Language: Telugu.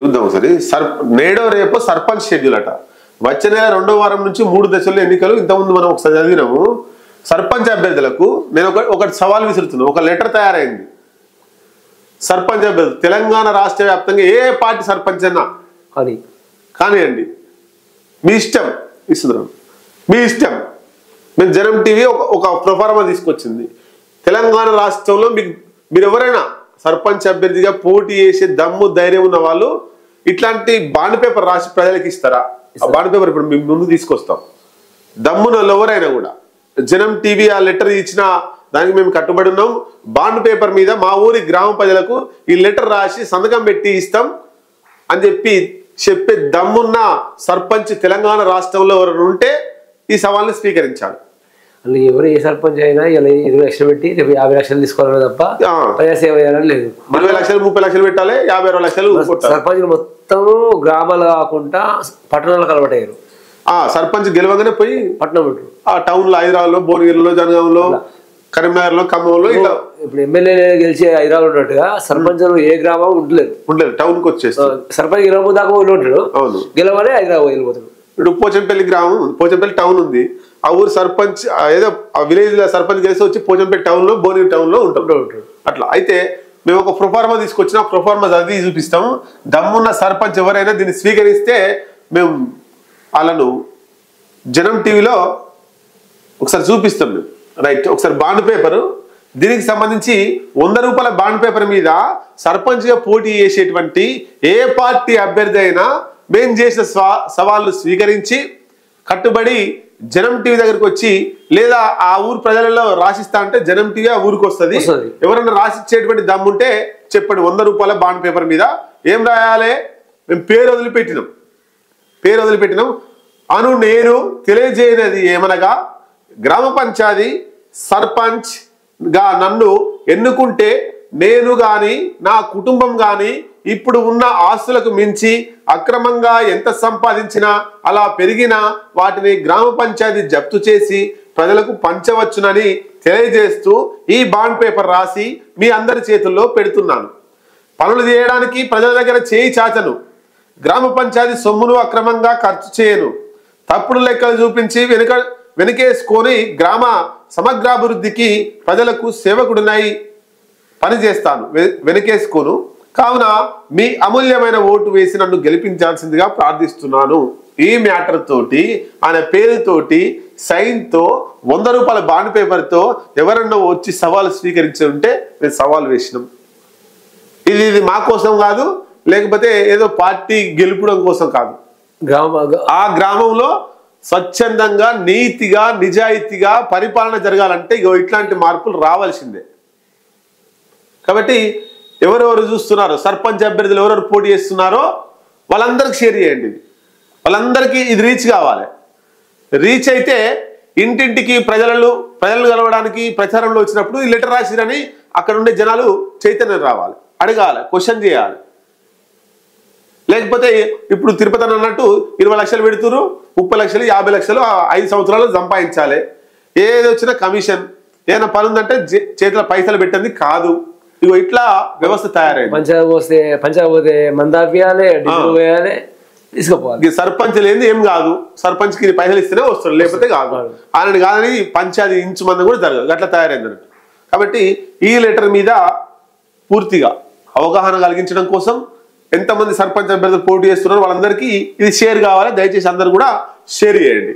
చూద్దాం ఒకసారి. నేడో రేపో సర్పంచ్ షెడ్యూల్ అట. వచ్చే నెల 2వ వారం నుంచి 3 దశల్లో ఎన్నికలు. ఇంతకుముందు మనం ఒకసారి చదివినాము. సర్పంచ్ అభ్యర్థులకు నేను ఒకటి సవాల్ విసురుతున్నాను. ఒక లెటర్ తయారైంది. సర్పంచ్ అభ్యర్థులు తెలంగాణ రాష్ట్ర వ్యాప్తంగా ఏ పార్టీ సర్పంచ్ అయినా కానివ్వండి, మీ ఇష్టం ఇస్తున్నాం, మీ ఇష్టం. మేము జనం టీవీ ఒక ప్రొఫార్మా తీసుకొచ్చింది. తెలంగాణ రాష్ట్రంలో మీరు ఎవరైనా సర్పంచ్ అభ్యర్థిగా పోటీ చేసే దమ్ము ధైర్యం ఉన్న వాళ్ళు ఇట్లాంటి బాండ్ పేపర్ రాసి ప్రజలకు ఇస్తారా? ఆ బాండ్ పేపర్ ఇప్పుడు మేము ముందు తీసుకొస్తాం. దమ్మున ఎవరైనా కూడా జనం టీవీ ఆ లెటర్ ఇచ్చిన దానికి మేము కట్టుబడి ఉన్నాం. బాండ్ పేపర్ మీద మా ఊరి గ్రామ ప్రజలకు ఈ లెటర్ రాసి సంతకం పెట్టి ఇస్తాం అని చెప్పే దమ్మున్న సర్పంచ్ తెలంగాణ రాష్ట్రంలో ఎవరైనా ఉంటే ఈ సవాల్ని స్వీకరించాలి. అసలు ఎవరు ఏ సర్పంచ్ అయినా ఇలా 20 లక్షలు పెట్టి 50 లక్షలు తీసుకోవాలి తప్ప ప్రజాసేవ చేయాలని లేదు. 20 లక్షలు 30 లక్షలు పెట్టాలి, 50 లక్షలు. సర్పంచులు మొత్తం గ్రామాలు కాకుండా పట్టణాలకు అలవాటయ్యారు. సర్పంచ్ గెలవగానే పోయి పట్టణం ఉంటారు. ఆ టౌన్ లో హైదరాబాద్ లో, భువనగిరిలో, జనగాంలో, కరీంనగర్ లో, ఖమ్మంలో ఇలా. ఇప్పుడు ఎమ్మెల్యే గెలిచి హైదరాబాద్ ఉన్నట్టుగా సర్పంచులు ఏ గ్రామం ఉండలేదు, టౌన్ కు వచ్చేస్తారు. సర్పంచ్ గెలవ దాకా ఉంటాడు, గెలవనే హైదరాబాద్ వెళ్ళిపోతాడు. ఇప్పుడు పోచంపల్లి గ్రామం, పోచంపల్లి టౌన్ ఉంది. ఆ ఊరు సర్పంచ్ ఏదో ఆ విలేజ్ లో సర్పంచ్ గెలిచి వచ్చి పోచంపల్లి టౌన్ లో, భువనగిరి టౌన్ లో ఉంటాడు. అట్లా అయితే మేము ఒక ప్రొఫార్మా తీసుకొచ్చిన ప్రొఫార్మా చదివి చూపిస్తాము. దమ్మున్న సర్పంచ్ ఎవరైనా దీన్ని స్వీకరిస్తే మేము వాళ్ళను జనం టీవీలో ఒకసారి చూపిస్తాం. మేము రైట్. ఒకసారి బాండ్ పేపరు దీనికి సంబంధించి 100 రూపాయల బాండ్ పేపర్ మీద సర్పంచ్గా పోటీ చేసేటువంటి ఏ పార్టీ అభ్యర్థి అయినా మేము చేసిన సవాళ్ళు స్వీకరించి కట్టుబడి జనం టీవీ దగ్గరికి వచ్చి, లేదా ఆ ఊరు ప్రజలలో రాసిస్తా అంటే జనం టీవీ ఆ ఊరికి వస్తుంది. ఎవరైనా రాసిచ్చేటువంటి దమ్ముంటే చెప్పండి. 100 రూపాయల బాండ్ పేపర్ మీద ఏం రాయాలి? మేము పేరు వదిలిపెట్టినాం అను నేను తెలియజేయనది ఏమనగా, గ్రామ పంచాయతీ సర్పంచ్ గా నన్ను ఎన్నుకుంటే నేను గాని నా కుటుంబం గాని ఇప్పుడు ఉన్న ఆస్తులకు మించి అక్రమంగా ఎంత సంపాదించినా అలా పెరిగినా వాటిని గ్రామ పంచాయతీ జప్తు చేసి ప్రజలకు పంచవచ్చునని తెలియజేస్తూ ఈ బాండ్ పేపర్ రాసి మీ అందరి చేతుల్లో పెడుతున్నాను. పనులు చేయడానికి ప్రజల దగ్గర చేయి చాచను. గ్రామ పంచాయతీ సొమ్మును అక్రమంగా ఖర్చు చేయను. తప్పుడు లెక్కలు చూపించి వెనకేసుకొని గ్రామ సమగ్రాభివృద్ధికి ప్రజలకు సేవకుడినై పనిచేస్తాను. వెనకేసుకోను. కావున మీ అమూల్యమైన ఓటు వేసి నన్ను గెలిపించాల్సిందిగా ప్రార్థిస్తున్నాను. ఈ మ్యాటర్ తోటి ఆయన పేరుతోటి సైన్తో 100 రూపాయల బాండ్ పేపర్తో ఎవరన్నా వచ్చి సవాలు స్వీకరించి ఉంటే మేము సవాల్ వేసినాం. ఇది మా కోసం కాదు, లేకపోతే ఏదో పార్టీ గెలుపడం కోసం కాదు. ఆ గ్రామంలో స్వచ్ఛందంగా, నీతిగా, నిజాయితీగా పరిపాలన జరగాలంటే ఇట్లాంటి మార్పులు రావాల్సిందే. కాబట్టి ఎవరెవరు చూస్తున్నారో, సర్పంచ్ అభ్యర్థులు ఎవరెవరు పోటీ చేస్తున్నారో వాళ్ళందరికీ షేర్ చేయండి. వాళ్ళందరికీ ఇది రీచ్ కావాలి. రీచ్ అయితే ఇంటింటికి ప్రజలను కలవడానికి ప్రచారంలో వచ్చినప్పుడు ఈ లెటర్ రాసిరని అక్కడ ఉండే జనాలు చైతన్యం రావాలి, అడగాలి, క్వశ్చన్ చేయాలి. లేకపోతే ఇప్పుడు తిరుపతి అన్నట్టు 20 లక్షలు పెడుతురు, 30 లక్షలు, 50 లక్షలు 5 సంవత్సరాలు సంపాదించాలి. ఏది వచ్చినా కమిషన్. ఏదైనా పని ఉందంటే చేతిలో పైసలు పెట్టింది కాదు. ఇగో ఇట్లా వ్యవస్థ తయారైంది. పంచకపోతే మందాపియాలి, తీసుకుపోవాలి. సర్పంచ్ లేని ఏం కాదు. సర్పంచ్కి పైసలు ఇస్తేనే వస్తారు, లేకపోతే కాదు. ఆయనని కాదని పంచాయతీ ఇంచు మంది కూడా జరగదు. అట్లా తయారైంది అన్నట్టు. కాబట్టి ఈ లెటర్ మీద పూర్తిగా అవగాహన కలిగించడం కోసం ఎంతమంది సర్పంచ్ అభ్యర్థులు పోటీ చేస్తున్నారో వాళ్ళందరికీ ఇది షేర్ కావాలి. దయచేసి అందరూ కూడా షేర్ చేయండి.